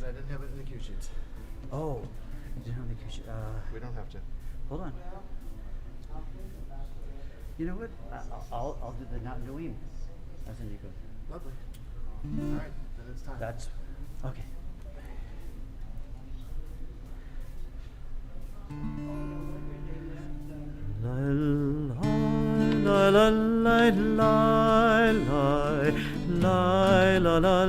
I didn't have it in the cue sheets. Oh, you didn't have the cue sheet. We don't have to. Hold on. You know what? I'll do the not doing. That's when you go. Lovely. All right, then it's time. That's okay. La la la la la la la la la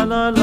la la la la la la la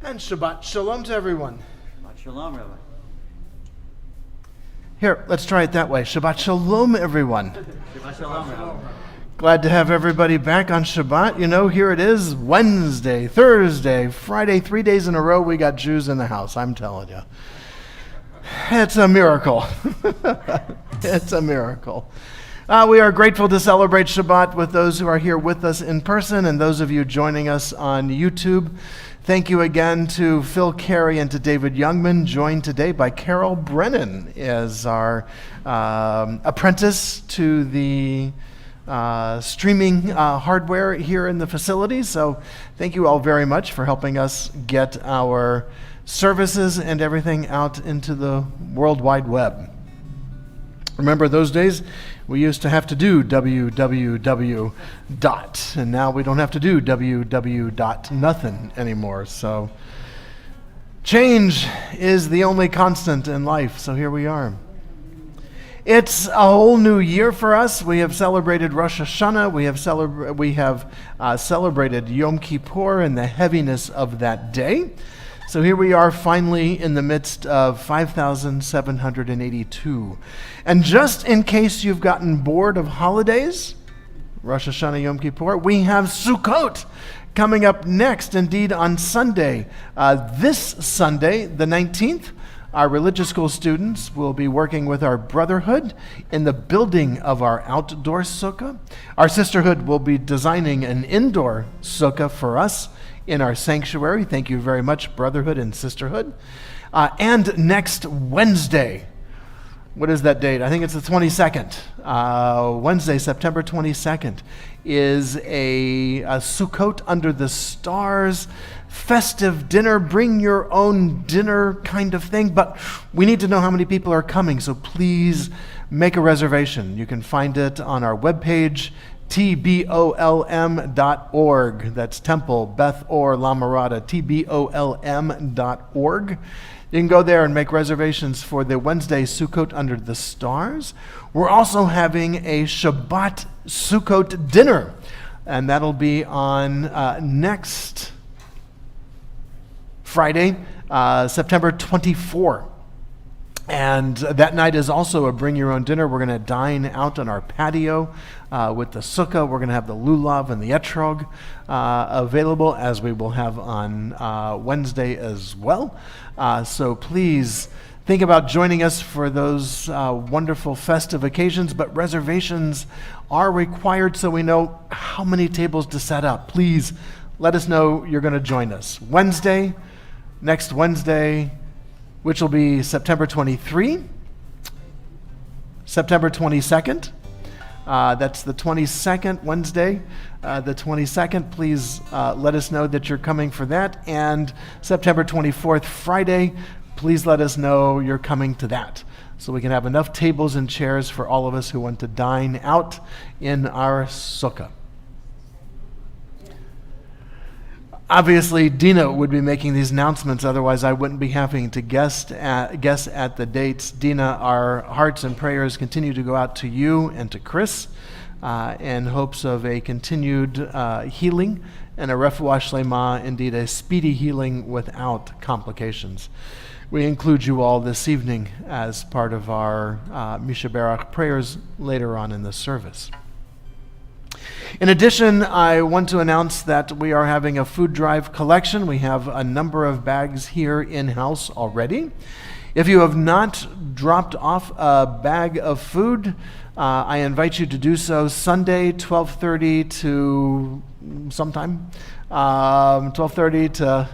And Shabbat Shalom to everyone. Shabbat Shalom, Rabbi. Here, let's try it that way. Shabbat Shalom, everyone. Shabbat Shalom, Rabbi. Glad to have everybody back on Shabbat. You know, here it is, Wednesday, Thursday, Friday, 3 days in a row we got Jews in the house, I'm telling you. It's a miracle. It's a miracle. We are grateful to celebrate Shabbat with those who are here with us in person and those of you joining us on YouTube. Thank you again to Phil Carey and to David Youngman, joined today by Carol Brennan as our apprentice to the streaming hardware here in the facility. So thank you all very much for helping us get our services and everything out into the World Wide Web. Remember those days? We used to have to do www dot, and now we don't have to do www dot nothing anymore. So change is the only constant in life, so here we are. It's a whole new year for us. We have celebrated Rosh Hashanah. We have celebrated Yom Kippur and the heaviness of that day. So here we are finally in the midst of 5,782. And just in case you've gotten bored of holidays, Rosh Hashanah, Yom Kippur, we have Sukkot coming up next, indeed on Sunday. This Sunday, the 19th, our religious school students will be working with our brotherhood in the building of our outdoor sukkah. Our sisterhood will be designing an indoor sukkah for us in our sanctuary. Thank you very much, brotherhood and sisterhood. And next Wednesday, what is that date? I think it's the 22nd. Wednesday, September 22nd, is a Sukkot under the stars, festive dinner, bring your own dinner kind of thing. But we need to know how many people are coming, so please make a reservation. You can find it on our webpage, tbolm.org. That's Temple, Beth Or, La Mirada, tbolm.org. You can go there and make reservations for the Wednesday Sukkot under the stars. We're also having a Shabbat Sukkot dinner, and that'll be on next Friday, September 24. And that night is also a bring your own dinner. We're going to dine out on our patio with the sukkah. We're going to have the lulav and the etrog available, as we will have on Wednesday as well. So please think about joining us for those wonderful festive occasions, but reservations are required so we know how many tables to set up. Please let us know you're going to join us. Next Wednesday, which will be September 23, September 22nd. That's the 22nd, Wednesday, the 22nd. Please let us know that you're coming for that. And September 24th, Friday, please let us know you're coming to that, so we can have enough tables and chairs for all of us who want to dine out in our sukkah. Obviously, Dina would be making these announcements, otherwise I wouldn't be having to guess at the dates. Dina, our hearts and prayers continue to go out to you and to Chris in hopes of a continued healing and a refuah shlema, indeed a speedy healing without complications. We include you all this evening as part of our Mishaberach prayers later on in the service. In addition, I want to announce that we are having a food drive collection. We have a number of bags here in-house already. If you have not dropped off a bag of food, I invite you to do so Sunday, 12:30 to sometime, 12:30 to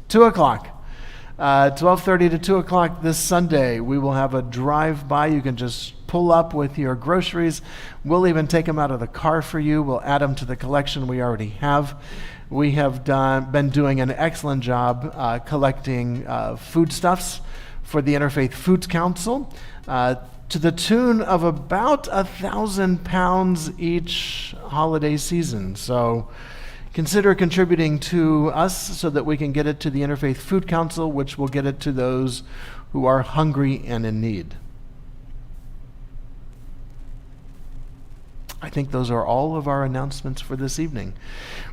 2 o'clock. 12:30 to 2 o'clock this Sunday, we will have a drive-by. You can just pull up with your groceries. We'll even take them out of the car for you. We'll add them to the collection we already have. We have been doing an excellent job collecting foodstuffs for the Interfaith Foods Council to the tune of about 1,000 pounds each holiday season. So consider contributing to us so that we can get it to the Interfaith Food Council, which will get it to those who are hungry and in need. I think those are all of our announcements for this evening.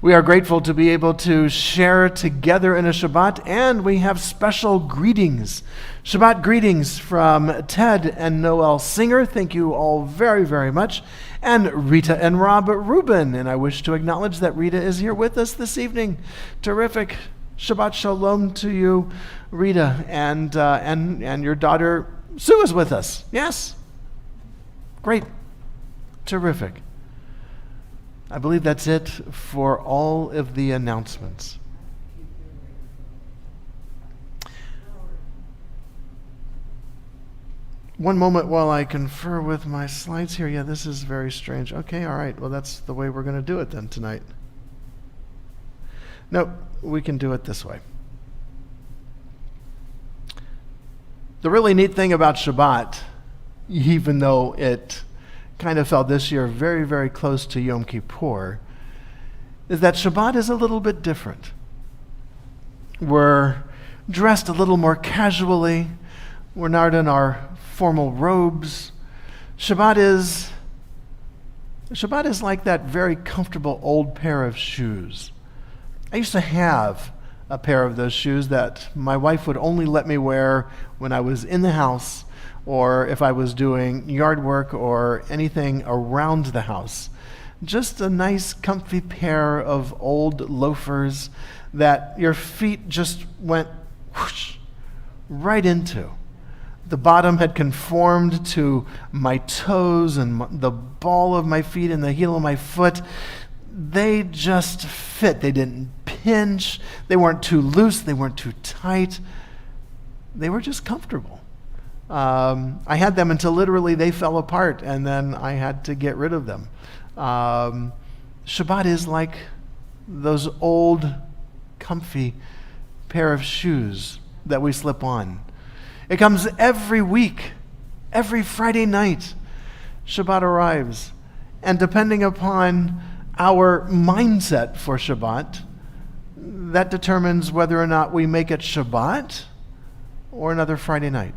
We are grateful to be able to share together in a Shabbat, and we have special greetings. Shabbat greetings from Ted and Noel Singer. Thank you all very, very much. And Rita and Rob Rubin. And I wish to acknowledge that Rita is here with us this evening. Terrific. Shabbat Shalom to you, Rita. And your daughter Sue is with us. Yes. Great. Terrific. I believe that's it for all of the announcements. One moment while I confer with my slides here. Yeah, this is very strange. Okay, all right. Well, that's the way we're going to do it then tonight. No, we can do it this way. The really neat thing about Shabbat, even though it kind of fell this year very, very close to Yom Kippur, is that Shabbat is a little bit different. We're dressed a little more casually. We're not in our formal robes. Shabbat is like that very comfortable old pair of shoes. I used to have a pair of those shoes that my wife would only let me wear when I was in the house, or if I was doing yard work or anything around the house. Just a nice, comfy pair of old loafers that your feet just went whoosh, right into. The bottom had conformed to my toes and the ball of my feet and the heel of my foot. They just fit. They didn't pinch. They weren't too loose. They weren't too tight. They were just comfortable. I had them until literally they fell apart, and then I had to get rid of them. Shabbat is like those old, comfy pair of shoes that we slip on. It comes every week, every Friday night. Shabbat arrives, and depending upon our mindset for Shabbat, that determines whether or not we make it Shabbat or another Friday night.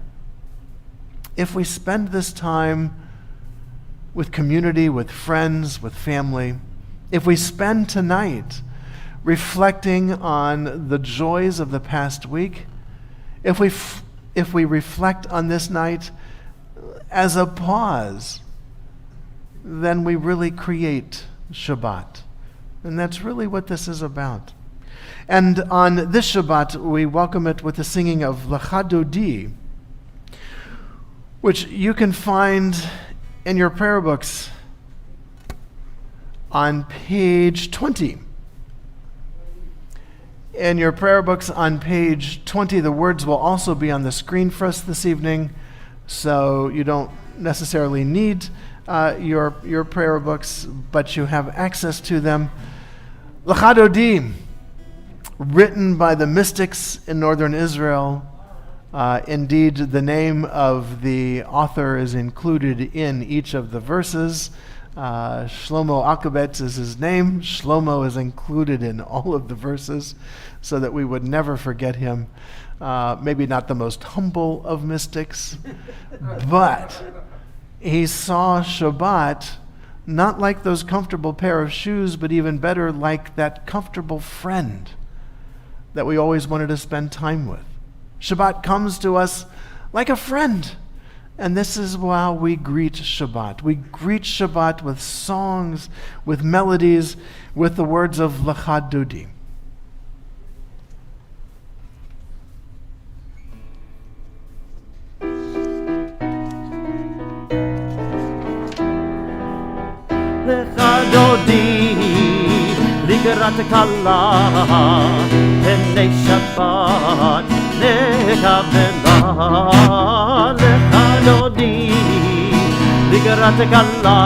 If we spend this time with community, with friends, with family, if we spend tonight reflecting on the joys of the past week, If we reflect on this night as a pause, then we really create Shabbat. And that's really what this is about. And on this Shabbat, we welcome it with the singing of Lecha Dodi, which you can find in your prayer books on page 20. In your prayer books on page 20, the words will also be on the screen for us this evening, so you don't necessarily need your prayer books, but you have access to them. Lecha Dodi, written by the mystics in northern Israel. Indeed, the name of the author is included in each of the verses. Shlomo Alkabetz is his name. Shlomo is included in all of the verses so that we would never forget him. Maybe not the most humble of mystics, but he saw Shabbat not like those comfortable pair of shoes, but even better, like that comfortable friend that we always wanted to spend time with. Shabbat comes to us like a friend. And this is how we greet Shabbat. We greet Shabbat with songs, with melodies, with the words of Lecha Dodi. Lecha Dodi, Ligrat Kala, Penei Shabbat, Nekabela, Lecha Dodi, Ligrat Kala,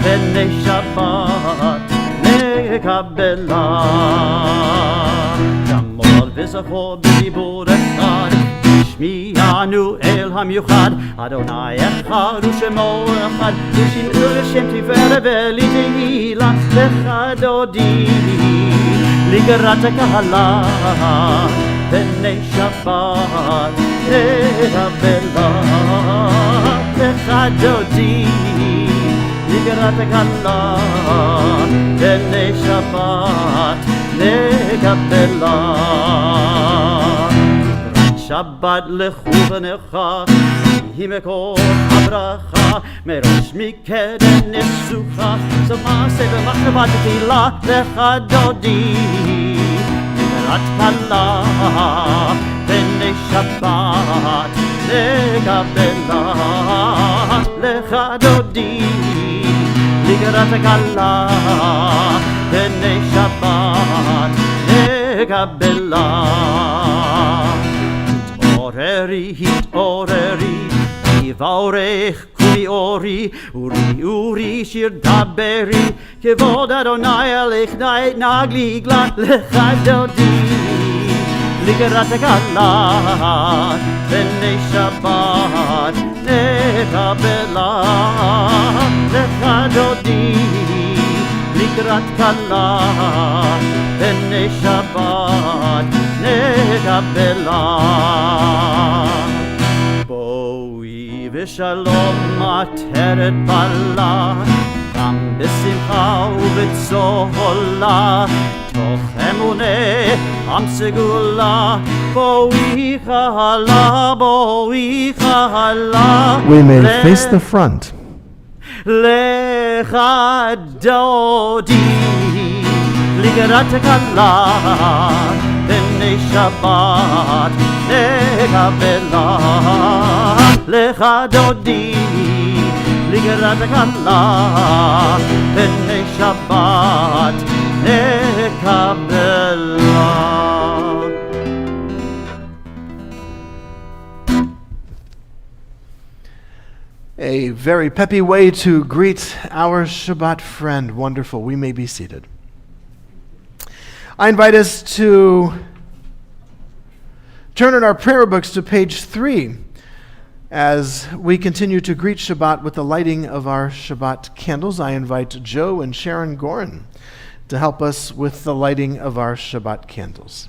Penei Shabbat, Nekabela. Jamol v'zachor b'dibur echad, Shmi'anu el hamiuchad, Adonai echad u'shemo echad, U'shim'u l'shem tiferet v'litehila, Lecha Dodi, Ligrat Kala, Penei Shabbat, Nekabela, Lecha Dodi, Ligrat Kala, Penei Shabbat, Nekabela. Shabbat lechu v'necha, Himekor habracha, Merosh mikeden nesucha, Somase v'machshava tefila, Lecha Dodi, Ligrat Kala, Penei Shabbat, Nekabela, Lecha Dodi, Ligrat Kala, Penei Shabbat, Nekabela. Oreri, Ivaorech kuri ori, uri shir daberi, Kevod Adonai alech nagligla, Lecha Dodi, Ligrat Kala, Penei Shabbat, Nekabela, Lecha Dodi, Ligrat Kala, Penei Shabbat, Nekabela. Boi v'shalom materet bala, Gam b'simcha u'b'tzola, Toch emuneh am segula, Boi chala. We may face the front. Lecha Dodi, Ligrat Kala, Penei Shabbat, Nekabela, Lecha Dodi, Ligrat Kala, Penei Shabbat, Nekabela. A very peppy way to greet our Shabbat friend. Wonderful. We may be seated. I invite us to turn in our prayer books to page 3 as we continue to greet Shabbat with the lighting of our Shabbat candles. I invite Joe and Sharon Gorin to help us with the lighting of our Shabbat candles.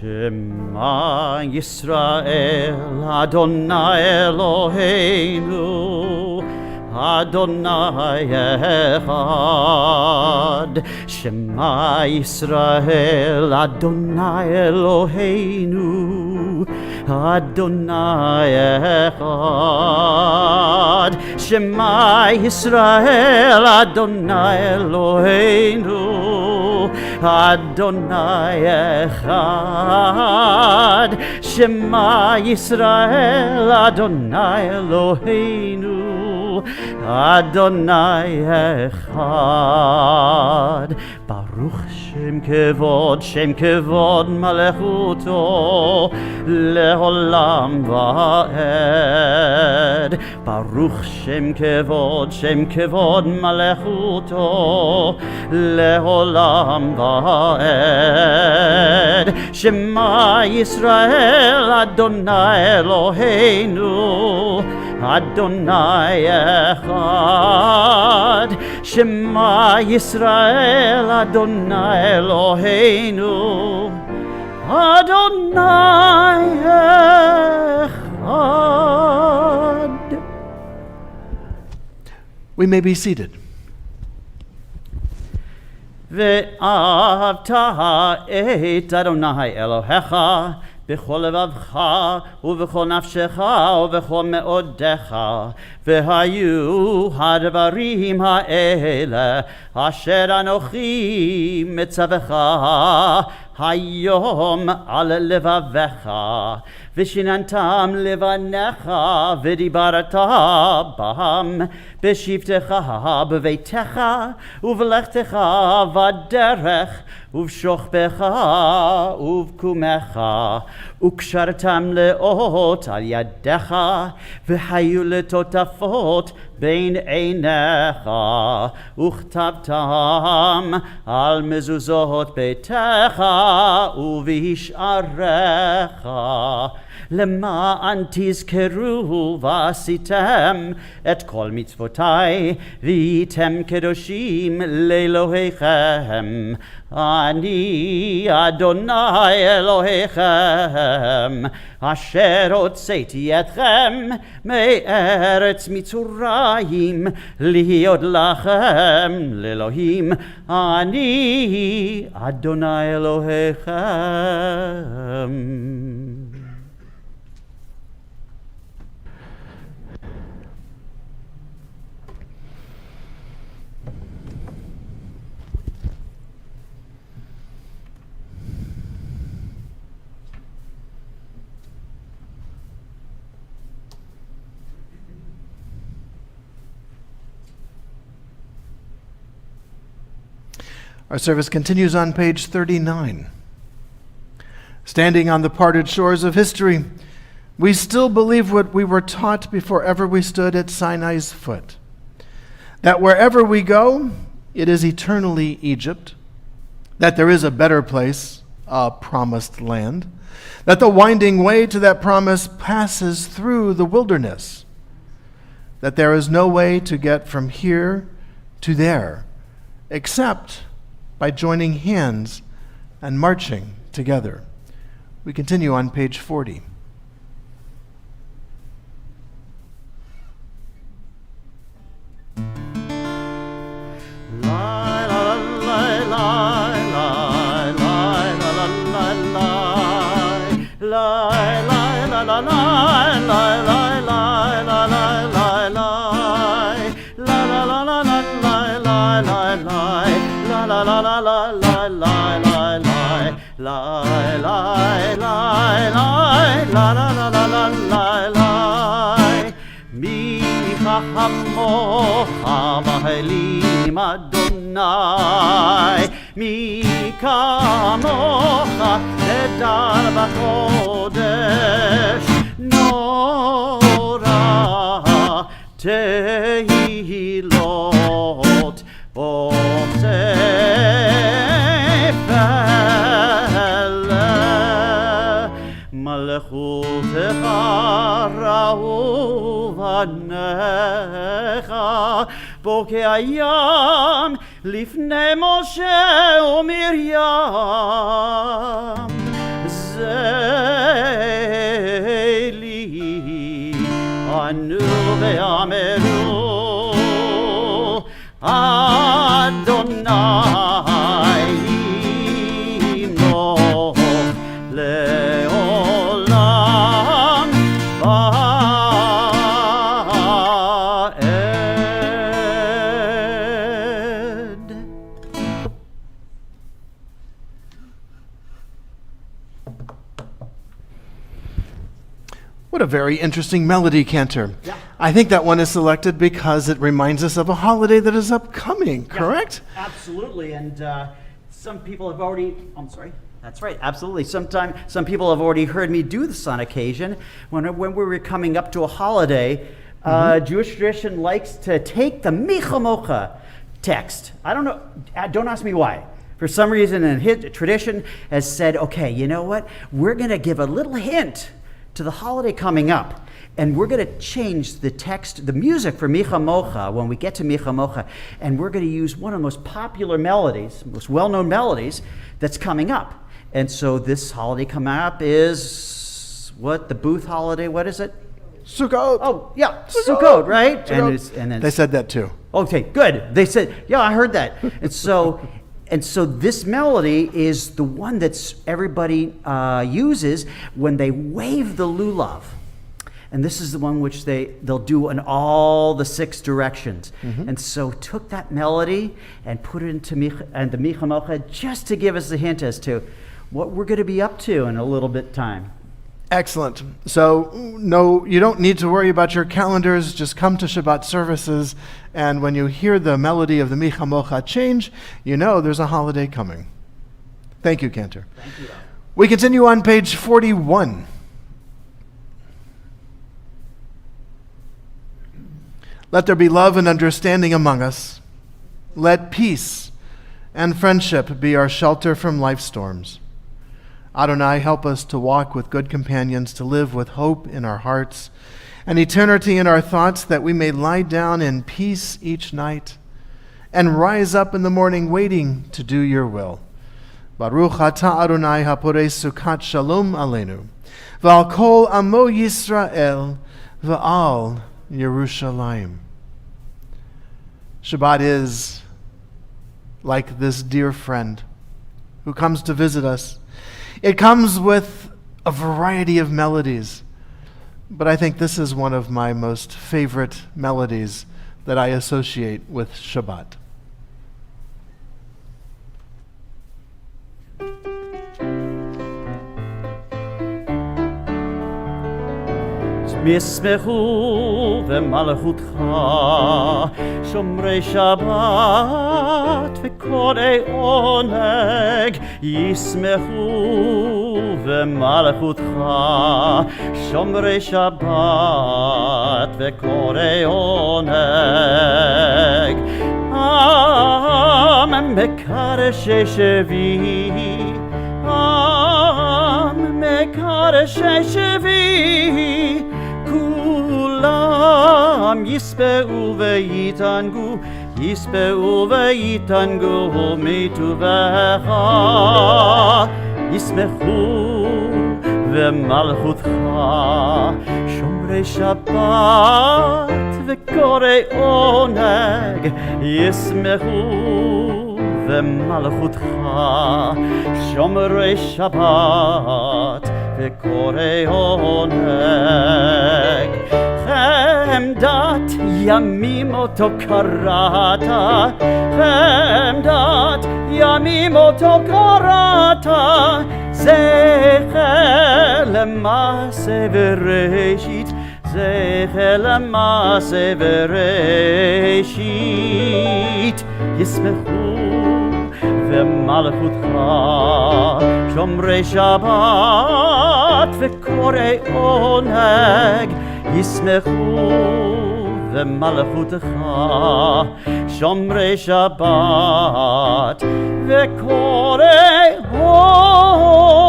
Shema Yisrael Adonai Eloheinu Adonai Echad Shema Yisrael Adonai Eloheinu Adonai Echad Shema Yisrael Adonai Eloheinu Adonai Echad Shema Yisrael Adonai Eloheinu Adonai Echad Baruch Shem Kevod Malechuto Leolam Va'ed Baruch Shem Kevod Malechuto Leolam Va'ed Shema Yisrael Adonai Eloheinu Adonai Echad Shema Yisrael Adonai Eloheinu Adonai Echad. We may be seated. Ve'avta et Adonai Elohecha b'chol levavcha u'v'chol nafshecha u'v'chol me'odecha v'hayu hadvarim ha'ele asher anochi mitzavecha hayom al levavecha v'shinantam levanecha v'dibarata bam b'shivtecha b'veitecha u'v'lechtecha v'derech uv'shochbecha uv'kumecha u'kshartam le'ot al yadecha v'hayu letotafot bein einecha u'chtavtam al mezuzot beitecha uv'hisharecha למען תזכרו ועשיתם את כל מצוותי והייתם קדושים לאלוהיכם אני אדוני אלוהיכם אשר הוצאתי אתכם מארץ מצרים להיות לכם לאלוהים אני אדוני אלוהיכם. Our service continues on page 39. Standing on the parted shores of history, we still believe what we were taught before ever we stood at Sinai's foot, that wherever we go, it is eternally Egypt, that there is a better place, a promised land, that the winding way to that promise passes through the wilderness, that there is no way to get from here to there except by joining hands and marching together. We continue on page 40. Hamocha Mahelim Adonai Mi kamocha Nedar B'Kodesh Nora Tehilot B'Sefele Malechutecha Ra'uvanecha Bokeh לפני משה ומרים Zeli Anu ve'ameru Adonai Imo Le'olam Va'ed. What a very interesting melody, Cantor. Yeah. I think that one is selected because it reminds us of a holiday that is upcoming, correct? Yeah, absolutely, and some people have already, I'm sorry, that's right, absolutely. Some people have already heard me do this on occasion. When we were coming up to a holiday, Jewish tradition likes to take the Micha Mocha text. I don't know, don't ask me why. For some reason, in his tradition has said, okay, you know what? We're going to give a little hint to the holiday coming up, and we're going to change the text, the music for Micha Mocha when we get to Micha Mocha, and we're going to use one of the most popular melodies, most well-known melodies that's coming up. And so this holiday coming up is what, the Booth holiday? What is it? Sukkot. Oh, yeah, Sukkot, right? Sukkot. And They said that too. okay, good. They said, yeah, I heard that. And so this melody is the one that everybody uses when they wave the lulav. And this is the one which they'll do in all the 6 directions. And so took that melody and put it into the Micha Mocha just to give us a hint as to what we're going to be up to in a little bit time. Excellent. So, no, you don't need to worry about your calendars. Just come to Shabbat services, and when you hear the melody of the Micha Mocha change, you know there's a holiday coming. Thank you, Cantor. Thank you. We continue on page 41. Let there be love and understanding among us. Let peace and friendship be our shelter from life's storms. Adonai, help us to walk with good companions, to live with hope in our hearts and eternity in our thoughts, that we may lie down in peace each night and rise up in the morning waiting to do your will. Baruch atah Adonai haporei sukat shalom aleinu, v'al kol amo Yisrael, v'al Yerushalayim. Shabbat is like this dear friend who comes to visit us. It comes with a variety of melodies, but I think this is one of my most favorite melodies that I associate with Shabbat. ישמחו במלכותך שומרי שבת וקוראי עונג, ישמחו במלכותך שומרי שבת וקוראי עונג. עם מקדשי שבי, עם מקדשי שבי, כולם יספעו ויתענגו, יספעו ויתענגו מטובך. ישמחו במלכותך שומרי שבת וקוראי עונג, ישמחו במלכותך שומרי שבת וקוראי עונג. חמדת ימים אותו קראת, חמדת ימים אותו קראת, זכר למעשה בראשית, זכר למעשה בראשית. ישמחו במלכותך שומרי שבת וקוראי עונג, ישמחו במלכותך שומרי שבת וקוראי עונג.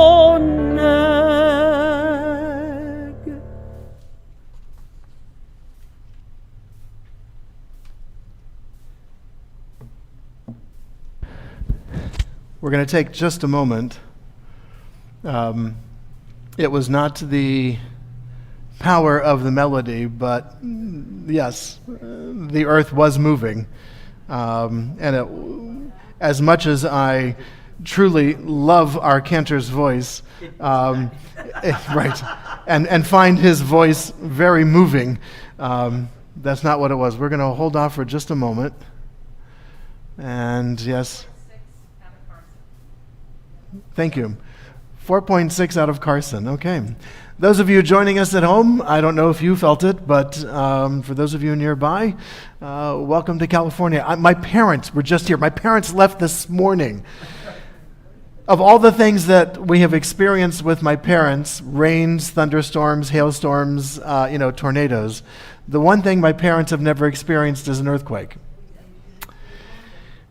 We're going to take just a moment It was not the power of the melody, but yes, the earth was moving. As much as I truly love our Cantor's voice, right, and find his voice very moving, that's not what it was. We're going to hold off for just a moment. And yes. Thank you. 4.6 out of Carson. Okay. Those of you joining us at home, I don't know if you felt it, but for those of you nearby, welcome to California. My parents were just here. My parents left this morning. Of all the things that we have experienced with my parents, rains, thunderstorms, hailstorms, tornadoes, the one thing my parents have never experienced is an earthquake.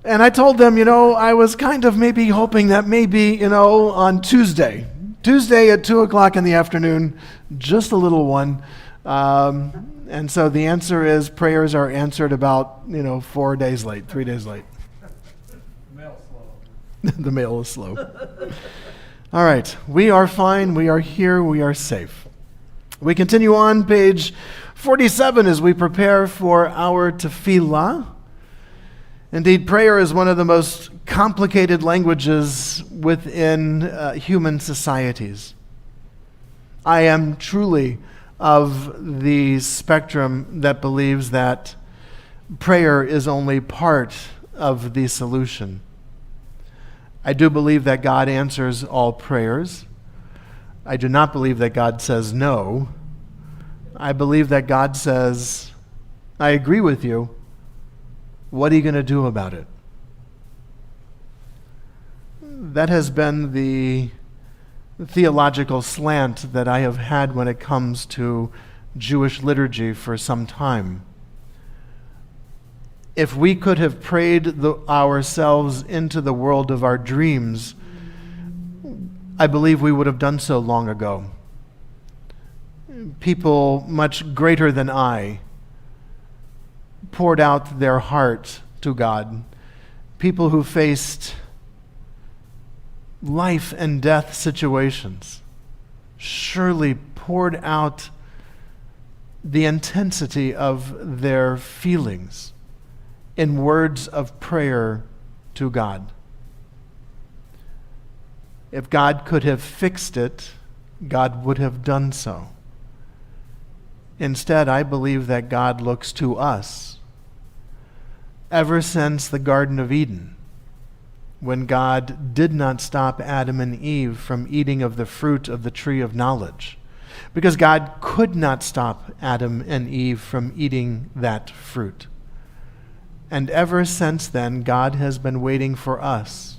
And I told them, I was kind of maybe hoping that maybe, on Tuesday at 2 o'clock in the afternoon, just a little one. And so the answer is prayers are answered about, 4 days late, 3 days late. The mail is slow. All right, we are fine, we are here, we are safe. We continue on page 47 as we prepare for our tefillah. Indeed, prayer is one of the most complicated languages within human societies. I am truly of the spectrum that believes that prayer is only part of the solution. I do believe that God answers all prayers. I do not believe that God says no. I believe that God says, I agree with you. What are you going to do about it? That has been the theological slant that I have had when it comes to Jewish liturgy for some time. If we could have prayed ourselves into the world of our dreams, I believe we would have done so long ago. People much greater than I poured out their heart to God. People who faced life and death situations surely poured out the intensity of their feelings in words of prayer to God. If God could have fixed it, God would have done so. Instead, I believe that God looks to us. Ever since the Garden of Eden, when God did not stop Adam and Eve from eating of the fruit of the tree of knowledge, because God could not stop Adam and Eve from eating that fruit. And ever since then, God has been waiting for us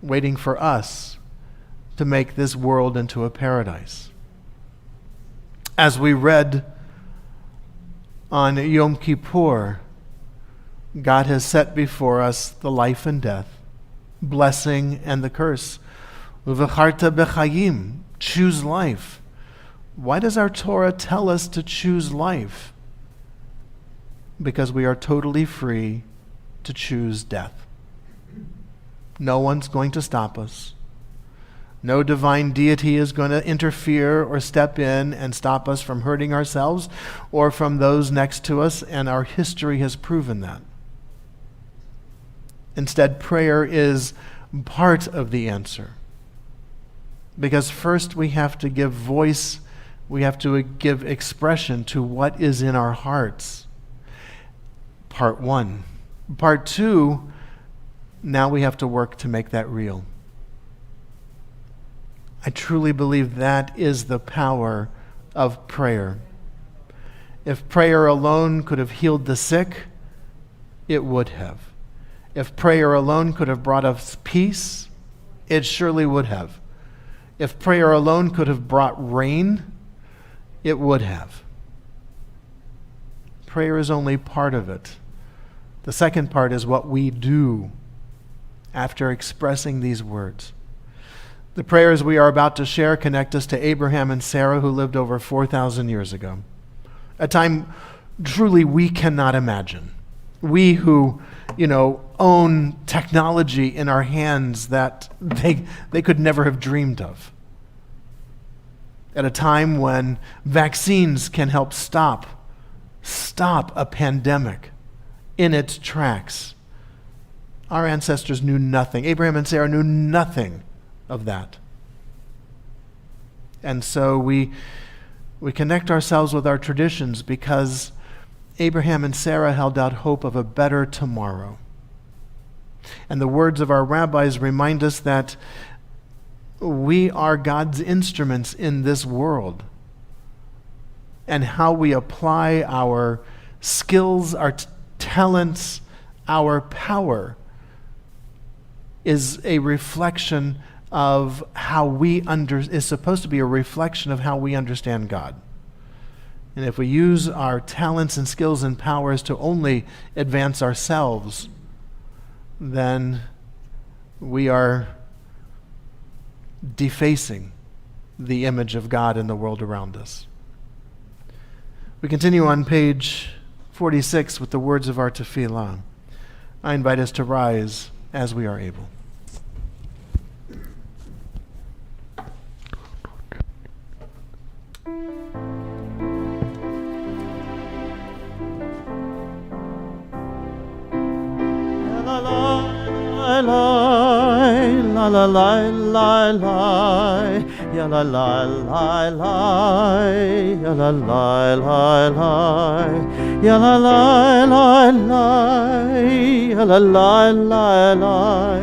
to make this world into a paradise. As we read on Yom Kippur, God has set before us the life and death, blessing and the curse. Uvecharta b'chayim, choose life. Why does our Torah tell us to choose life? Because we are totally free to choose death. No one's going to stop us. No divine deity is going to interfere or step in and stop us from hurting ourselves or from those next to us, and our history has proven that. Instead, prayer is part of the answer. Because first we have to give voice, we have to give expression to what is in our hearts. Part one. Part two, now we have to work to make that real. I truly believe that is the power of prayer. If prayer alone could have healed the sick, it would have. If prayer alone could have brought us peace, it surely would have. If prayer alone could have brought rain, it would have. Prayer is only part of it. The second part is what we do after expressing these words. The prayers we are about to share connect us to Abraham and Sarah, who lived over 4,000 years ago. A time truly we cannot imagine. We who, own technology in our hands that they could never have dreamed of. at a time when vaccines can help stop a pandemic in its tracks. Our ancestors knew nothing. Abraham and Sarah knew nothing of that. And so we connect ourselves with our traditions because Abraham and Sarah held out hope of a better tomorrow. And the words of our rabbis remind us that we are God's instruments in this world. And how we apply our skills, our talents, our power is a reflection of is supposed to be a reflection of how we understand God. And if we use our talents and skills and powers to only advance ourselves, then we are defacing the image of God in the world around us. We continue on page 46 with the words of our tefillah. I invite us to rise as we are able. La la la la la, ya la la la la, ya la la la la, ya la la la la, ya la la la la,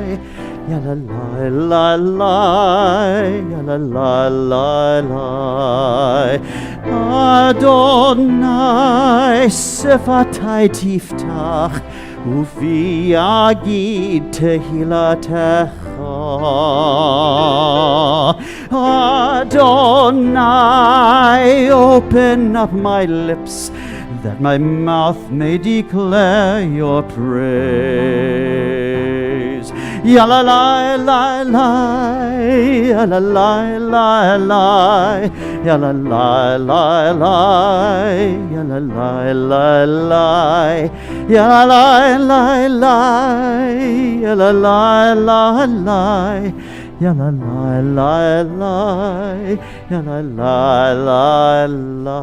ya la la la la, ya la la la la. Adonai sefatai tiftach, ufi yagid tehilatecha. Adonai, open up my lips, that my mouth may declare your praise. Ya la la la la, ya la la la la, ya la la la la, ya la la la la, ya la la la la, ya la la la la, ya la la la la, ya la la la la.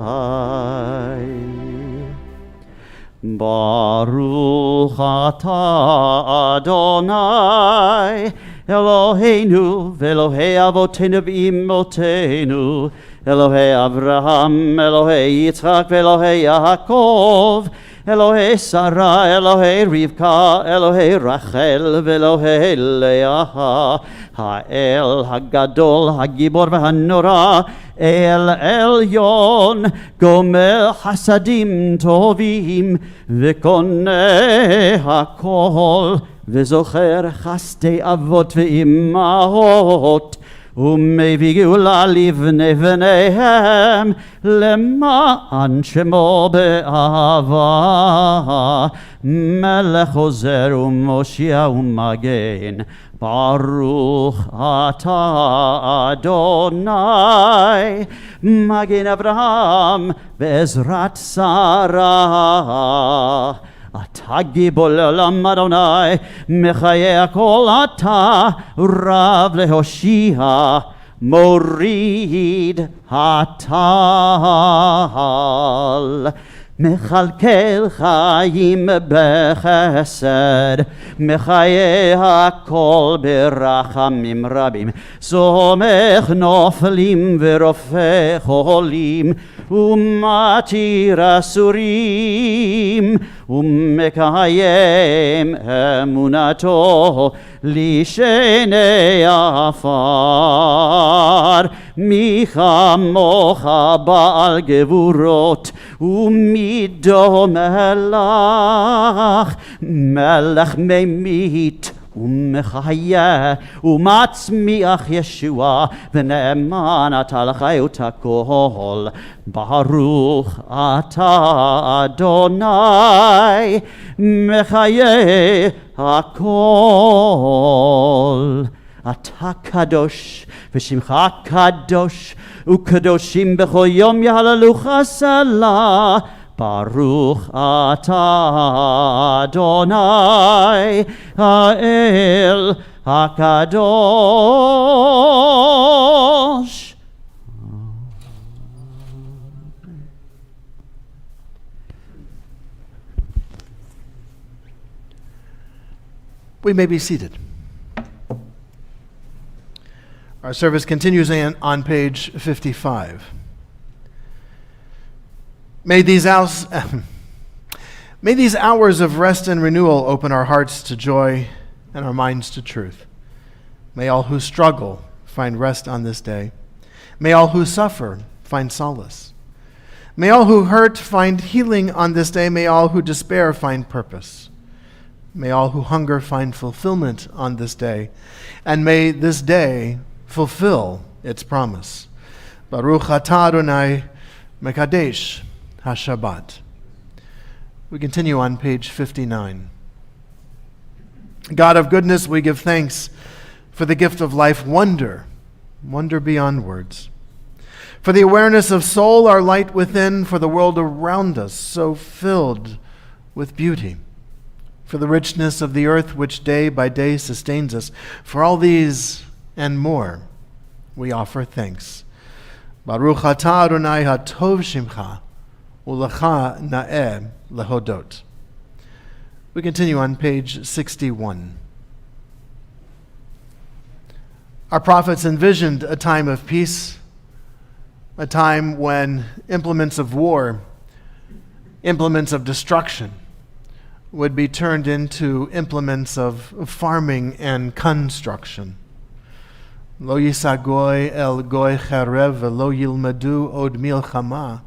Baruch atah Adonai Eloheinu v'Elohei avotenu v'imotenu Elohei Avraham, Elohei Yitzchak v'Elohei Yaakov Elohei Sarah, Elohei Rivka, Elohei Rachel v'Elohei Leah Ha'el Hagadol Hagibor v'Hanora El Elyon Gomer Hasadim Tovim V'Koneh Hakol V'Zocher Chasdei Avot V'Imahot ומביא גאולה לבני בניהם למען שמו באהבה מלך עוזר ומושיע ומגן ברוך אתה אדוני מגן אברהם בעזרת שרה אתה גיבור לעולם אדוני, מחיי הכל אתה רב להושיע, מוריד הטל. מכלכל חיים בחסד, מחיי הכל ברחמים רבים, סומך נופלים ורופא חולים, ומתיר אסורים, ומקיים אמונתו לשני עפר. מי כמוך בעל גבורות, ומי דומה לך, מלך ממית ומחיה ומצמיח ישועה, ונאמן אתה לחיות הכל. ברוך אתה אדוני מחיה הכל. אתה קדוש ושמך קדוש, וקדושים בכל יום יהללוך סלה. ברוך אתה אדוני האל הקדוש. We may be seated. Our service continues on page 55. May these hours of rest and renewal open our hearts to joy and our minds to truth. May all who struggle find rest on this day. May all who suffer find solace. May all who hurt find healing on this day. May all who despair find purpose. May all who hunger find fulfillment on this day. And may this day fulfill its promise. Baruch atah Adonai mekadesh HaShabbat. We continue on page 59. God of goodness, we give thanks for the gift of life, wonder beyond words. For the awareness of soul, our light within, for the world around us, so filled with beauty. For the richness of the earth, which day by day sustains us. For all these and more, we offer thanks. Baruch atah Adonai hatov shimcha, ulecha na'eh lehodot. We continue on page 61. Our prophets envisioned a time of peace, a time when implements of war, implements of destruction, would be turned into implements of farming and construction. Lo yisa goy el goy cherev velo yilmadu od milchama.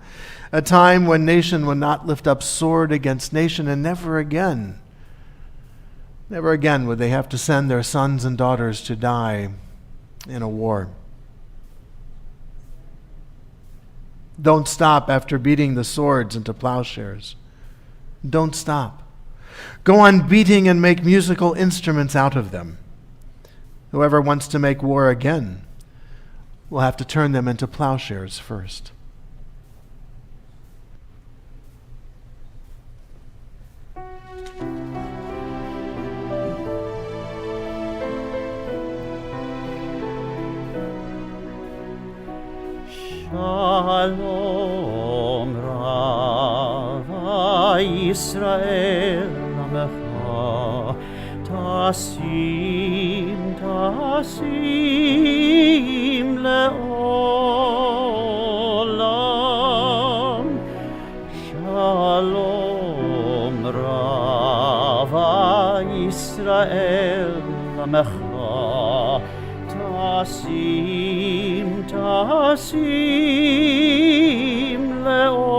A time when nation would not lift up sword against nation, and never again would they have to send their sons and daughters to die in a war. Don't stop after beating the swords into plowshares. Don't stop. Go on beating and make musical instruments out of them. Whoever wants to make war again will have to turn them into plowshares first. Shalom Rava Yisrael Amecha Tasim Leolam Shalom Rava Yisrael Amecha Tasim leolam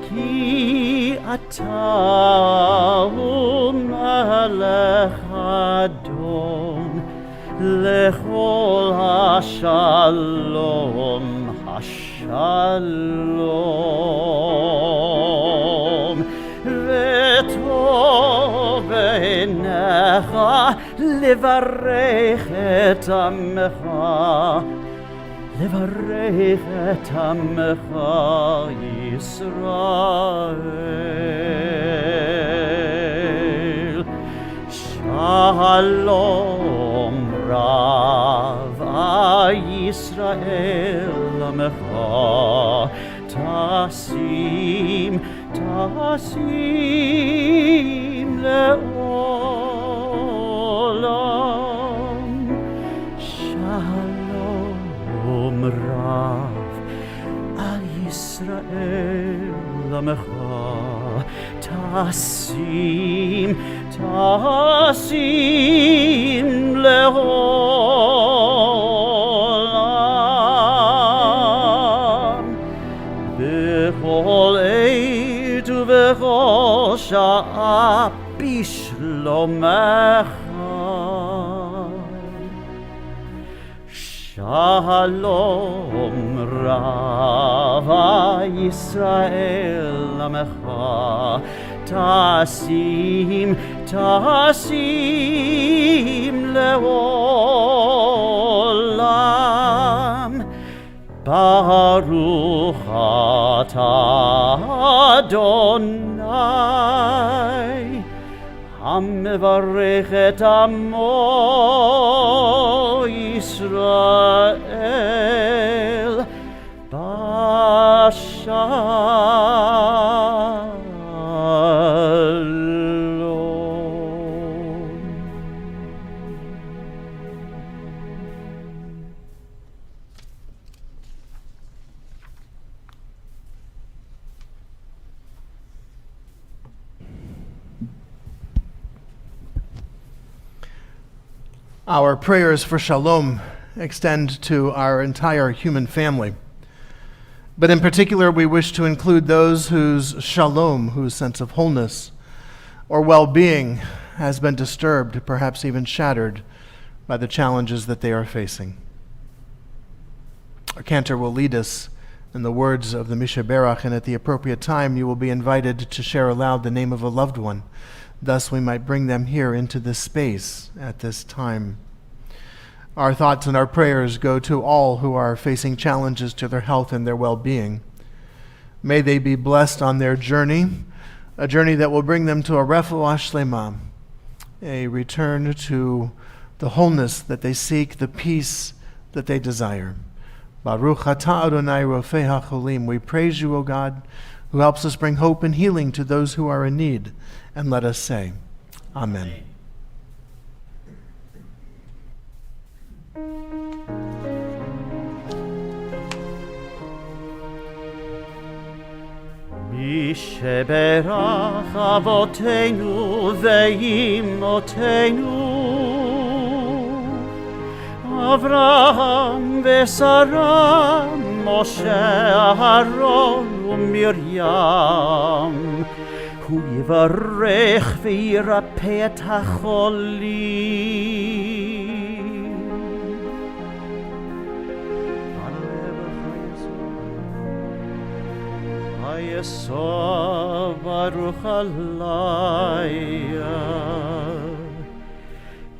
ki ata melech adon lechol hashalom hashalom v'tov b'einecha levarech et amecha Yisrael. Shalom Rava Yisrael amecha tasim leolam. Shalom Rav al Yisrael amecha tasim leolam. Bechol eit uvechol sha'a bishlomecha. Shalom Rava Yisrael amecha tasim leolam. Baruch atah Adonai Hamevarech et amo Yisrael Bashalom. Our prayers for shalom extend to our entire human family. But in particular, we wish to include those whose shalom, whose sense of wholeness or well-being has been disturbed, perhaps even shattered, by the challenges that they are facing. Our Cantor will lead us in the words of the Mishaberach, and at the appropriate time you will be invited to share aloud the name of a loved one. Thus we might bring them here into this space at this time. Our thoughts and our prayers go to all who are facing challenges to their health and their well-being. May they be blessed on their journey, a journey that will bring them to a refuah shlema, a return to the wholeness that they seek, the peace that they desire. Baruch atah Adonai rofei hacholim. We praise you, O God, who helps us bring hope and healing to those who are in need. And let us say, Amen. Misheberach avotenu ve'imotenu Avraham ve'Sarah, Moshe, Aharon u'Miriam, Hu yivarech ve'yirapeh et hacholim. Hayesov Baruch Alayah.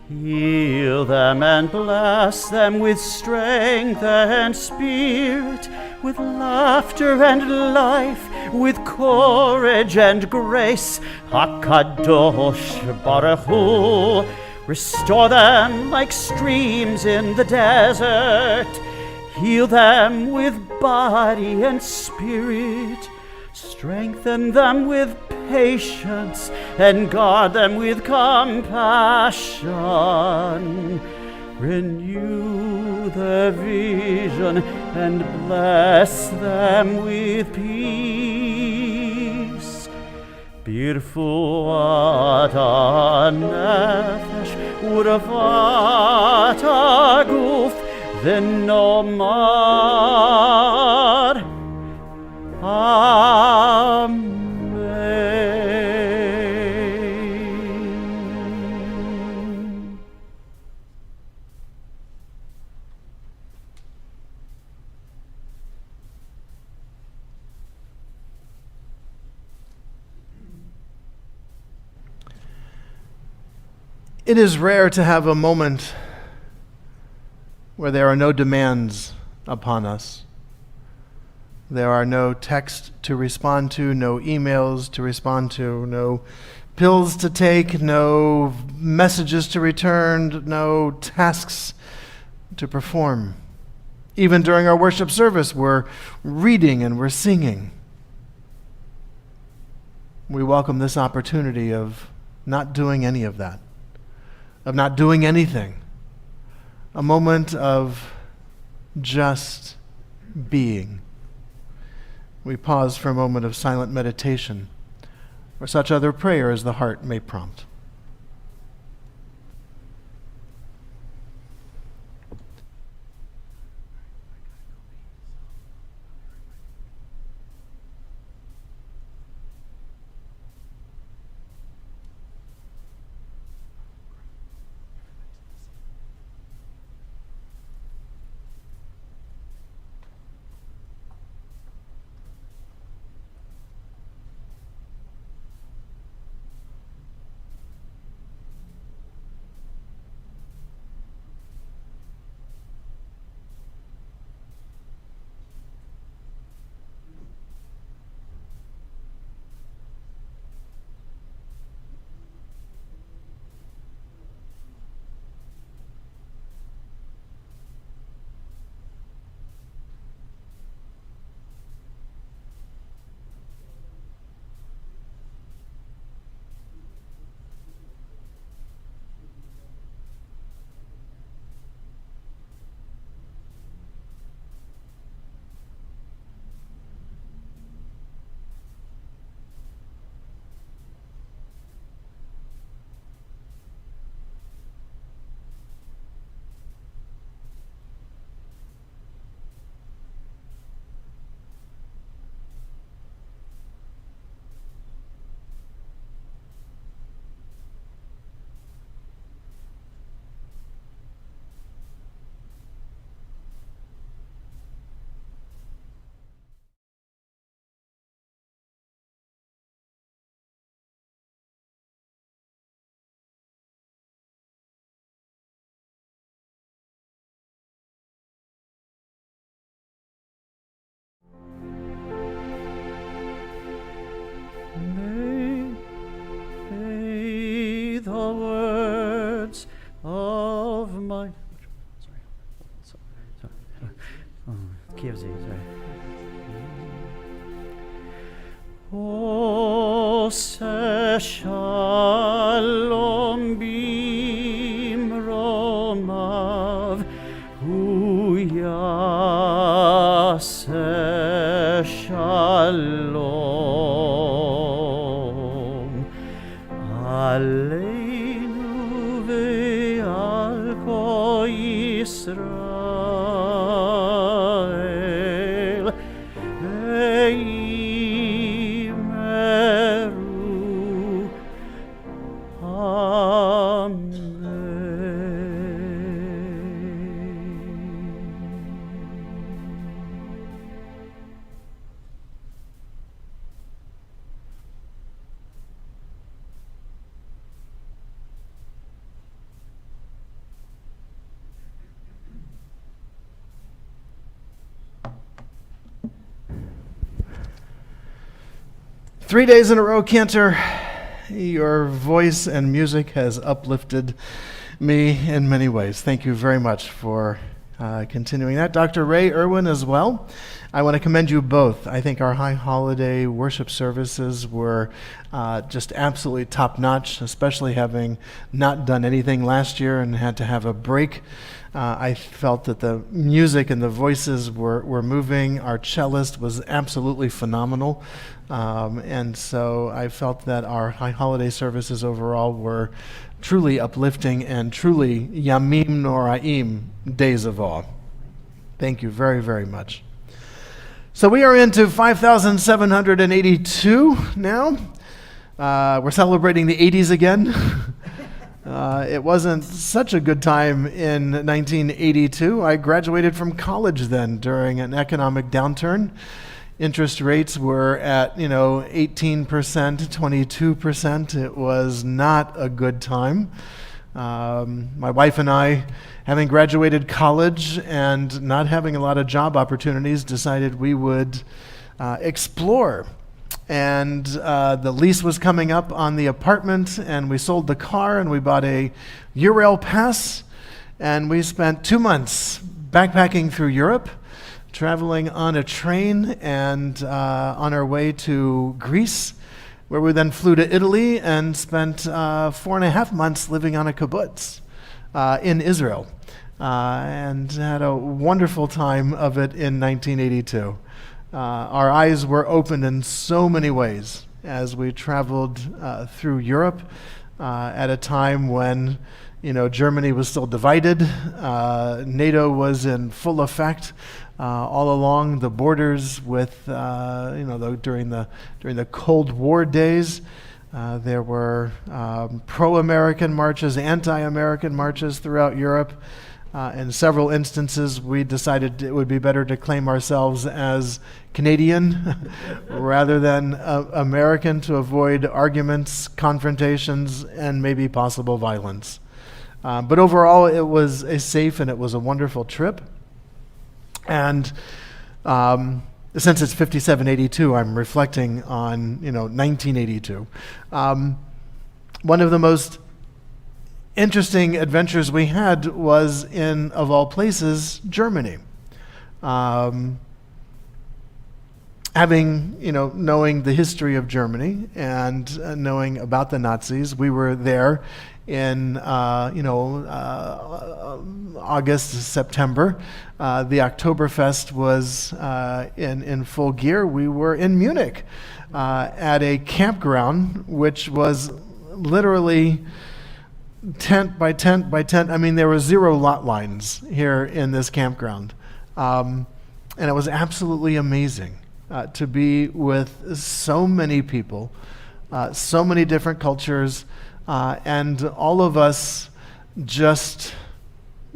Heal them and bless them with strength and spirit, with laughter and life, with courage and grace. HaKadosh Baruch Hu, restore them like streams in the desert. Heal them with body and spirit. Strengthen them with patience and guard them with compassion. Renew their vision and bless them with peace. Birfuat hanefesh urvat haguf v'nomar Amen. It is rare to have a moment where there are no demands upon us. There are no texts to respond to, no emails to respond to, no pills to take, no messages to return, no tasks to perform. Even during our worship service, we're reading and we're singing. We welcome this opportunity of not doing any of that, of not doing anything. A moment of just being. We pause for a moment of silent meditation, or such other prayer as the heart may prompt. easy. Sorry. O se shalom bimromav huya se shalom aleinu ve'al kol Yisrael ve'imeru Amen. 3 days in a row, Cantor, your voice and music has uplifted me in many ways. Thank you very much for continuing that. Dr. Ray Irwin as well. I want to commend you both. I think our high holiday worship services were just absolutely top-notch, especially having not done anything last year and had to have a break. I felt that the music and the voices were moving. Our cellist was absolutely phenomenal. And so I felt that our high holiday services overall were truly uplifting and truly Yamim Noraim, days of awe. Thank you very, very much. So we are into 5,782 now. We're celebrating the 80s again. It wasn't such a good time in 1982. I graduated from college then during an economic downturn. Interest rates were at, 18%, 22%. It was not a good time. My wife and I, having graduated college and not having a lot of job opportunities, decided we would explore. And the lease was coming up on the apartment, and we sold the car, and we bought a Eurail pass, and we spent 2 months backpacking through Europe, traveling on a train and on our way to Greece, where we then flew to Italy and spent 4.5 months living on a kibbutz in Israel, and had a wonderful time of it in 1982. Our eyes were opened in so many ways as we traveled through Europe at a time when, Germany was still divided. NATO was in full effect all along the borders with, during the Cold War days. There were pro-American marches, anti-American marches throughout Europe. In several instances, we decided it would be better to claim ourselves as Canadian rather than American to avoid arguments, confrontations, and maybe possible violence. But overall, it was a safe and it was a wonderful trip. And since it's 5782, I'm reflecting on 1982. One of the most interesting adventures we had was in, of all places, Germany. Having, knowing the history of Germany and knowing about the Nazis, we were there in, August, September. The Oktoberfest was in full gear. We were in Munich at a campground, which was literally tent by tent by tent. I mean, there were 0 lot lines here in this campground. And it was absolutely amazing to be with so many people, so many different cultures, and all of us just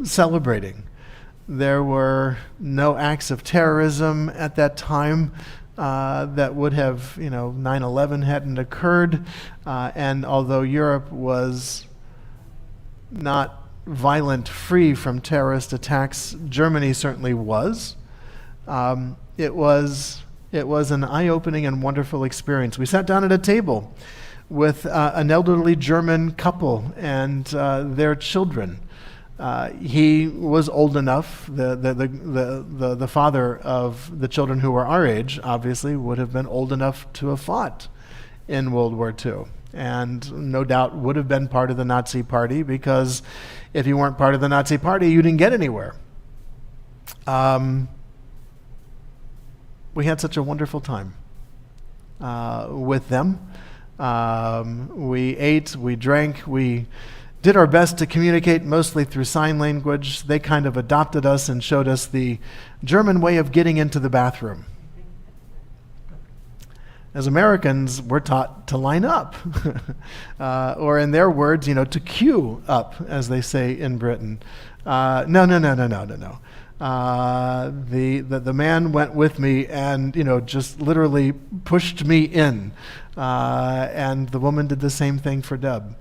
celebrating. There were no acts of terrorism at that time that would have, 9/11 hadn't occurred. And although Europe was not violent, free from terrorist attacks, Germany certainly was. It was an eye-opening and wonderful experience. We sat down at a table with an elderly German couple and their children. He was old enough, the father of the children who were our age, obviously, would have been old enough to have fought in World War II. And no doubt would have been part of the Nazi Party, because if you weren't part of the Nazi Party, you didn't get anywhere. We had such a wonderful time with them. We ate, we drank, we did our best to communicate mostly through sign language. They kind of adopted us and showed us the German way of getting into the bathroom. As Americans, we're taught to line up, or in their words, to queue up, as they say in Britain. No. The man went with me and, just literally pushed me in. And the woman did the same thing for Deb.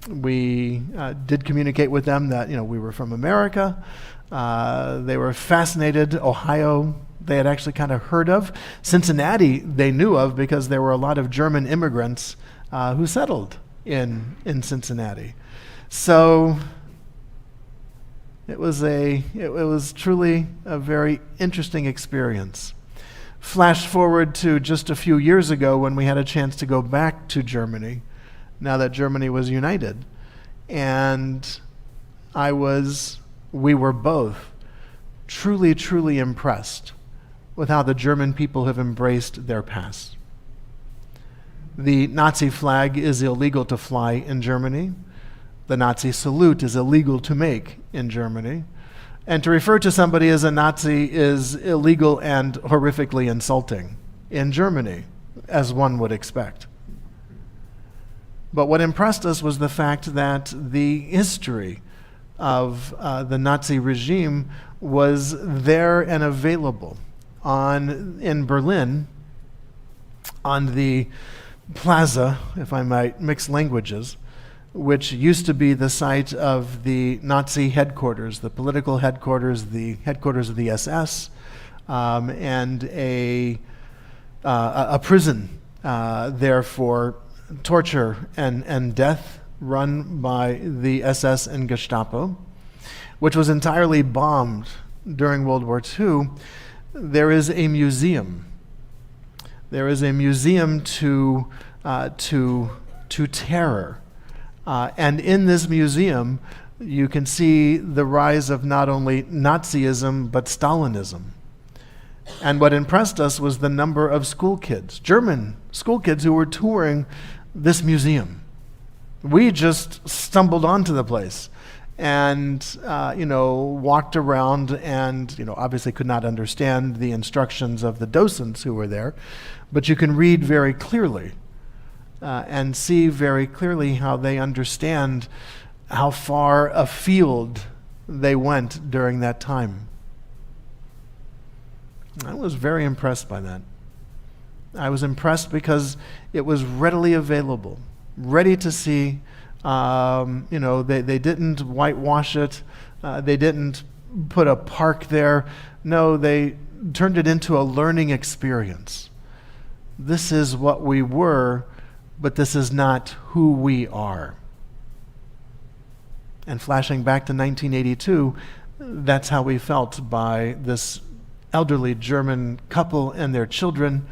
We did communicate with them that, we were from America. They were fascinated. Ohio, they had actually kind of heard of. Cincinnati, they knew of, because there were a lot of German immigrants who settled in Cincinnati. So it was truly a very interesting experience. Flash forward to just a few years ago when we had a chance to go back to Germany, now that Germany was united. And we were both truly, truly impressed with how the German people have embraced their past. The Nazi flag is illegal to fly in Germany. The Nazi salute is illegal to make in Germany. And to refer to somebody as a Nazi is illegal and horrifically insulting in Germany, as one would expect. But what impressed us was the fact that the history of the Nazi regime was there and available in Berlin, on the plaza, if I might mix languages, which used to be the site of the Nazi headquarters, the political headquarters, the headquarters of the SS, and a prison there for torture and death, run by the SS and Gestapo, which was entirely bombed during World War II. There is a museum. There is a museum to terror. And in this museum, you can see the rise of not only Nazism, but Stalinism. And what impressed us was the number of school kids, German school kids, who were touring this museum. We just stumbled onto the place and, walked around and, obviously could not understand the instructions of the docents who were there, but you can read very clearly and see very clearly how they understand how far afield they went during that time. I was very impressed by that. I was impressed because it was readily available, ready to see. They didn't whitewash it. They didn't put a park there. No, they turned it into a learning experience. This is what we were, but this is not who we are. And flashing back to 1982, that's how we felt by this elderly German couple and their children.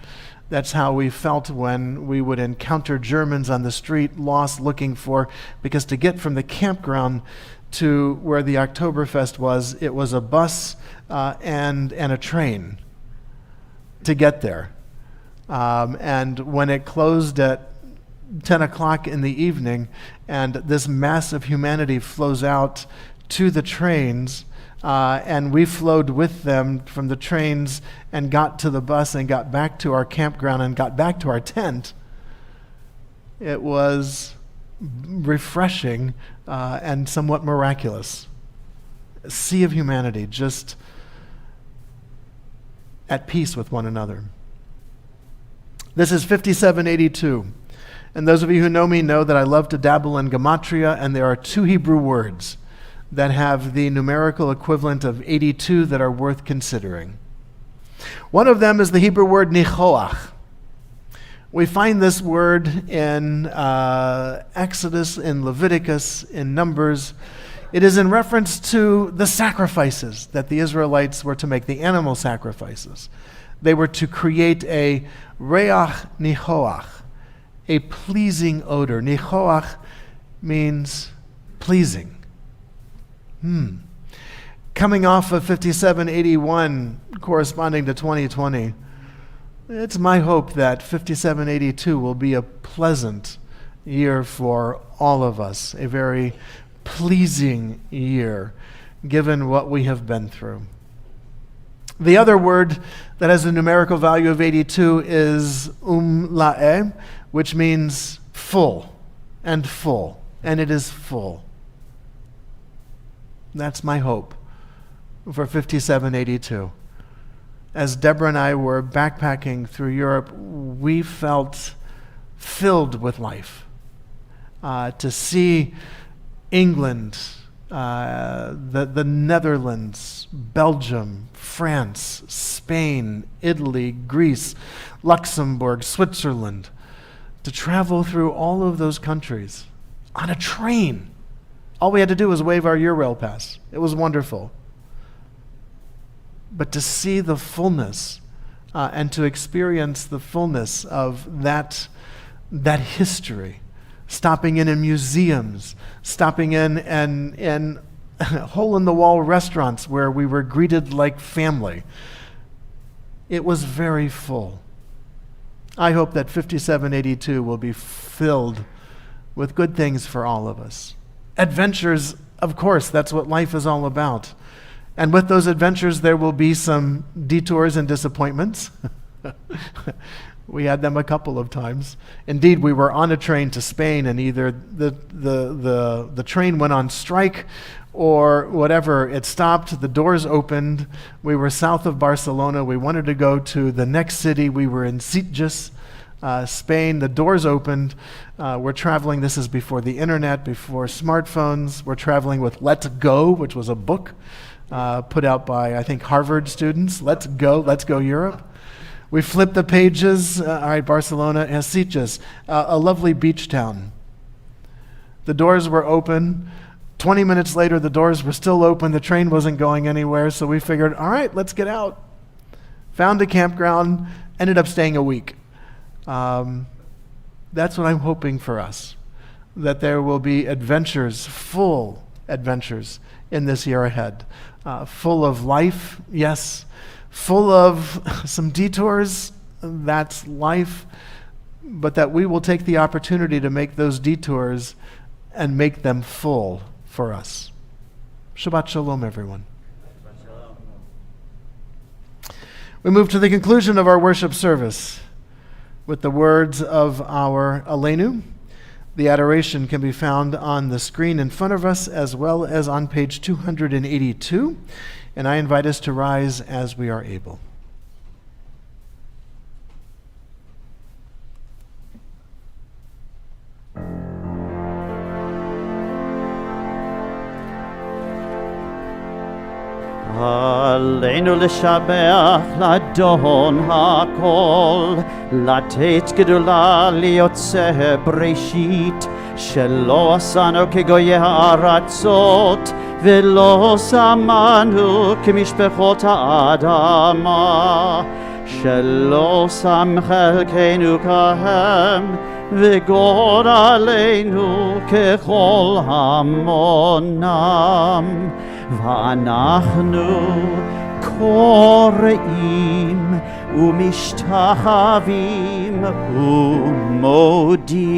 That's how we felt when we would encounter Germans on the street, lost, looking for, because to get from the campground to where the Oktoberfest was, it was a bus and a train to get there. And when it closed at 10 o'clock in the evening, and this mass of humanity flows out to the trains, and we flowed with them from the trains and got to the bus and got back to our campground and got back to our tent. It was refreshing and somewhat miraculous. A sea of humanity just at peace with one another. This is 5782. And those of you who know me know that I love to dabble in gematria, and there are two Hebrew words that have the numerical equivalent of 82 that are worth considering. One of them is the Hebrew word nichoach. We find this word in Exodus, in Leviticus, in Numbers. It is in reference to the sacrifices that the Israelites were to make, the animal sacrifices. They were to create a reach nichoach, a pleasing odor. Nichoach means pleasing. Coming off of 5781, corresponding to 2020, it's my hope that 5782 will be a pleasant year for all of us, a very pleasing year, given what we have been through. The other word that has a numerical value of 82 is umla'e, which means full, and it is full. That's my hope for 5782. As Deborah and I were backpacking through Europe, we felt filled with life. To see England, the Netherlands, Belgium, France, Spain, Italy, Greece, Luxembourg, Switzerland, to travel through all of those countries on a train. All we had to do was wave our Eurail pass. It was wonderful. But to see the fullness and to experience the fullness of that history, stopping in museums, stopping in hole-in-the-wall restaurants where we were greeted like family. It was very full. I hope that 5782 will be filled with good things for all of us. Adventures, of course, that's what life is all about. And with those adventures, there will be some detours and disappointments. We had them a couple of times. Indeed, we were on a train to Spain, and either the train went on strike or whatever, it stopped, the doors opened. We were south of Barcelona. We wanted to go to the next city. We were in Sitges, Spain. The doors opened. We're traveling, this is before the internet, before smartphones. We're traveling with Let's Go, which was a book put out by, I think, Harvard students. Let's go Europe. We flipped the pages. All right, Barcelona has Sitges, a lovely beach town. The doors were open. 20 minutes later, the doors were still open. The train wasn't going anywhere, so we figured, all right, let's get out. Found a campground, ended up staying a week. That's what I'm hoping for us, that there will be adventures, full adventures in this year ahead. Full of life, yes. Full of some detours, that's life. But that we will take the opportunity to make those detours and make them full for us. Shabbat Shalom, everyone. Shabbat Shalom. We move to the conclusion of our worship service with the words of our Aleinu. The adoration can be found on the screen in front of us as well as on page 282. And I invite us to rise as we are able. עלינו לשבח לאדון הכל, לתת גדולה ליוצא בראשית, שלא עשנו כגויי הארצות, ולא שמנו כמשפחות האדמה, שלא שם חלקנו כהם, וגורלנו ככל המונם. ואנחנו קוראים ומשתחווים ומודים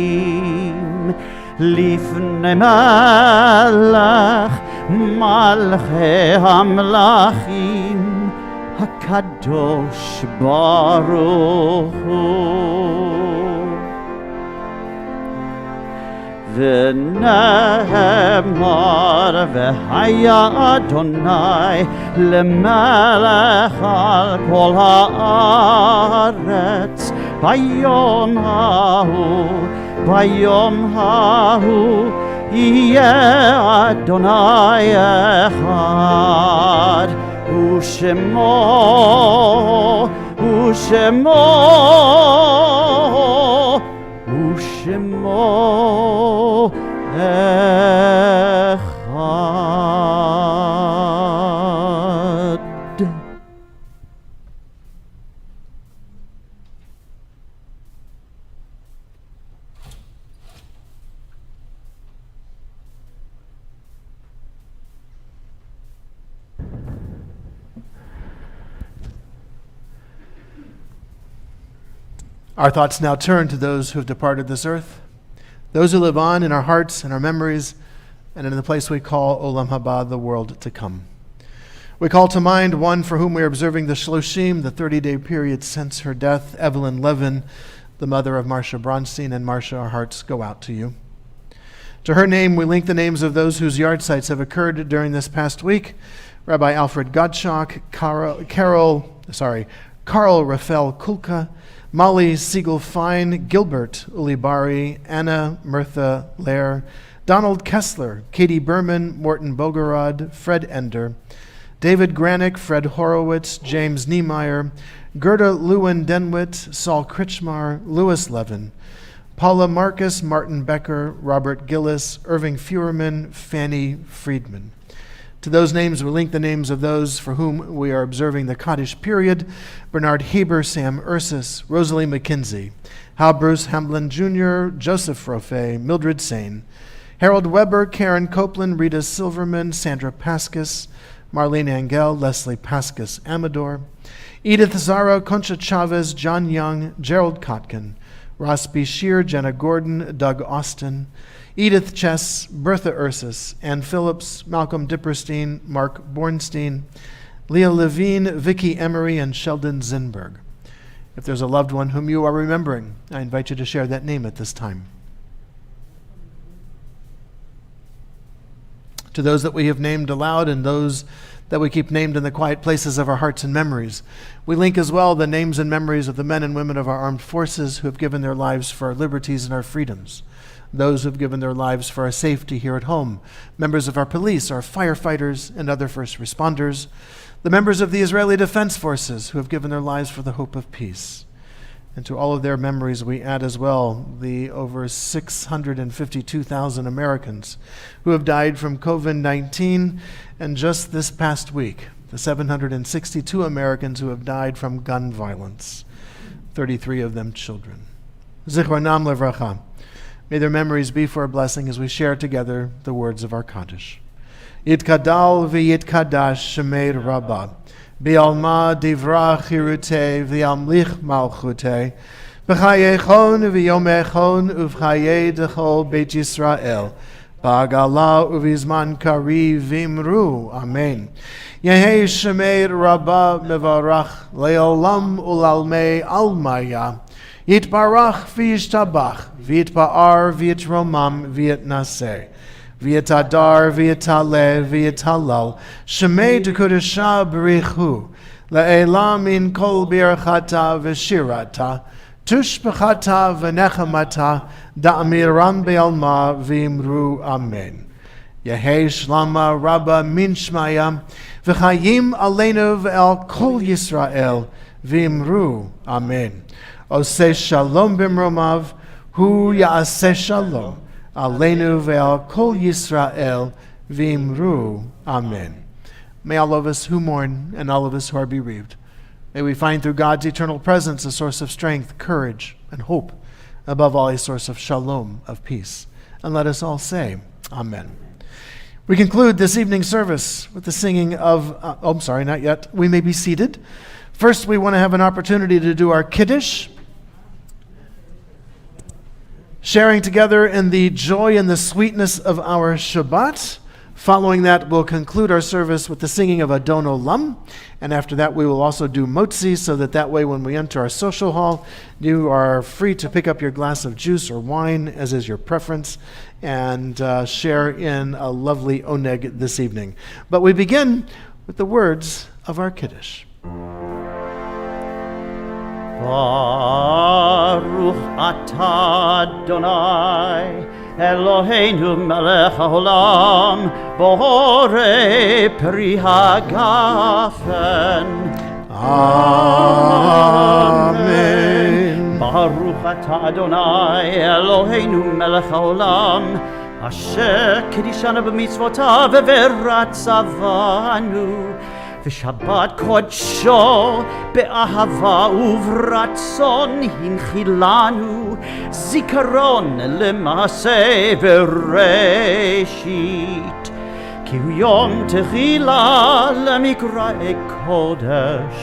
לפני מלך מלכי המלכים הקדוש ברוך הוא. ונאמר והיה אדוני למלך על כל הארץ ביום ההוא יהיה אדוני אחד ושמו אחד. Our thoughts now turn to those who have departed this earth, those who live on in our hearts and our memories, and in the place we call Olam Haba, the world to come. We call to mind one for whom we are observing the Shloshim, the 30-day period since her death, Evelyn Levin, the mother of Marcia Bronstein. And Marcia, our hearts go out to you. To her name, we link the names of those whose yard sites have occurred during this past week: Rabbi Alfred Gottschalk, Carl Raphael Kulka, Molly Siegel-Fine, Gilbert Ulibari, Anna Mirtha Lair, Donald Kessler, Katie Berman, Morton Bogorod, Fred Ender, David Granick, Fred Horowitz, James Niemeyer, Gerda Lewin Denwitt, Saul Kritschmar, Louis Levin, Paula Marcus, Martin Becker, Robert Gillis, Irving Feuerman, Fanny Friedman. To those names, we link the names of those for whom we are observing the Kaddish period: Bernard Haber, Sam Ursus, Rosalie McKinsey, Hal Bruce Hamblin Jr., Joseph Rofe, Mildred Sane, Harold Weber, Karen Copeland, Rita Silverman, Sandra Pascas, Marlene Angel, Leslie Pascas Amador, Edith Zara, Concha Chavez, John Young, Gerald Kotkin, Ross B. Shear, Jenna Gordon, Doug Austin, Edith Chess, Bertha Ursus, Ann Phillips, Malcolm Dipperstein, Mark Bornstein, Leah Levine, Vicky Emery, and Sheldon Zinberg. If there's a loved one whom you are remembering, I invite you to share that name at this time. To those that we have named aloud and those that we keep named in the quiet places of our hearts and memories, we link as well the names and memories of the men and women of our armed forces who have given their lives for our liberties and our freedoms, those who have given their lives for our safety here at home, members of our police, our firefighters, and other first responders, the members of the Israeli Defense Forces who have given their lives for the hope of peace. And to all of their memories, we add as well the over 652,000 Americans who have died from COVID-19, and just this past week, the 762 Americans who have died from gun violence, 33 of them children. Zichronam levracha. May their memories be for a blessing as we share together the words of our Kaddish. Yitkadal v'yitkadash shemei Rabba. Bi'alma divra chirute v'yamlich malchute. B'chayechon v'yomechon uv'chaye dechol Beit Yisrael. Ba'agala uv'izman kari v'imru. Amen. Yehei shemei Rabba mevarach le'olam ulalmei almaya. Yitbarach v'yishtabach v'yitba'ar v'yitromam v'yitnaseh. V'yitadar, v'yitale, v'yitalal, shemei dekudesha b'richu, le'elam min kol birchata v'shirata, tushbechata v'nechamata, da'amiram be'alma v'imru amen. Yehei shlama rabba min shmaya, v'chayim aleinu v'el kol Yisrael, v'imru amen. Oseh shalom b'mromav, hu ya'aseh shalom. Aleinu ve'al kol Yisrael v'imru. Amen. May all of us who mourn and all of us who are bereaved, may we find through God's eternal presence a source of strength, courage, and hope, above all a source of shalom, of peace. And let us all say, Amen. We conclude this evening's service with the singing of, not yet. We may be seated. First, we want to have an opportunity to do our Kiddush, sharing together in the joy and the sweetness of our Shabbat. Following that, we'll conclude our service with the singing of Adon Olam. And after that, we will also do Motzi, so that way when we enter our social hall, you are free to pick up your glass of juice or wine, as is your preference, and share in a lovely oneg this evening. But we begin with the words of our Kiddush. Baruch atah Adonai Eloheinu melech haolam borei pri hagafen. Amen. Baruch atah Adonai Eloheinu melech haolam asher kidishanu b'mitzvotav v'ratzavanu v'shabbat kodsho be'ahava uvratzon hinchilanu zikaron lema'aseh v'reshit ki hu yom techila lemikra'e kodesh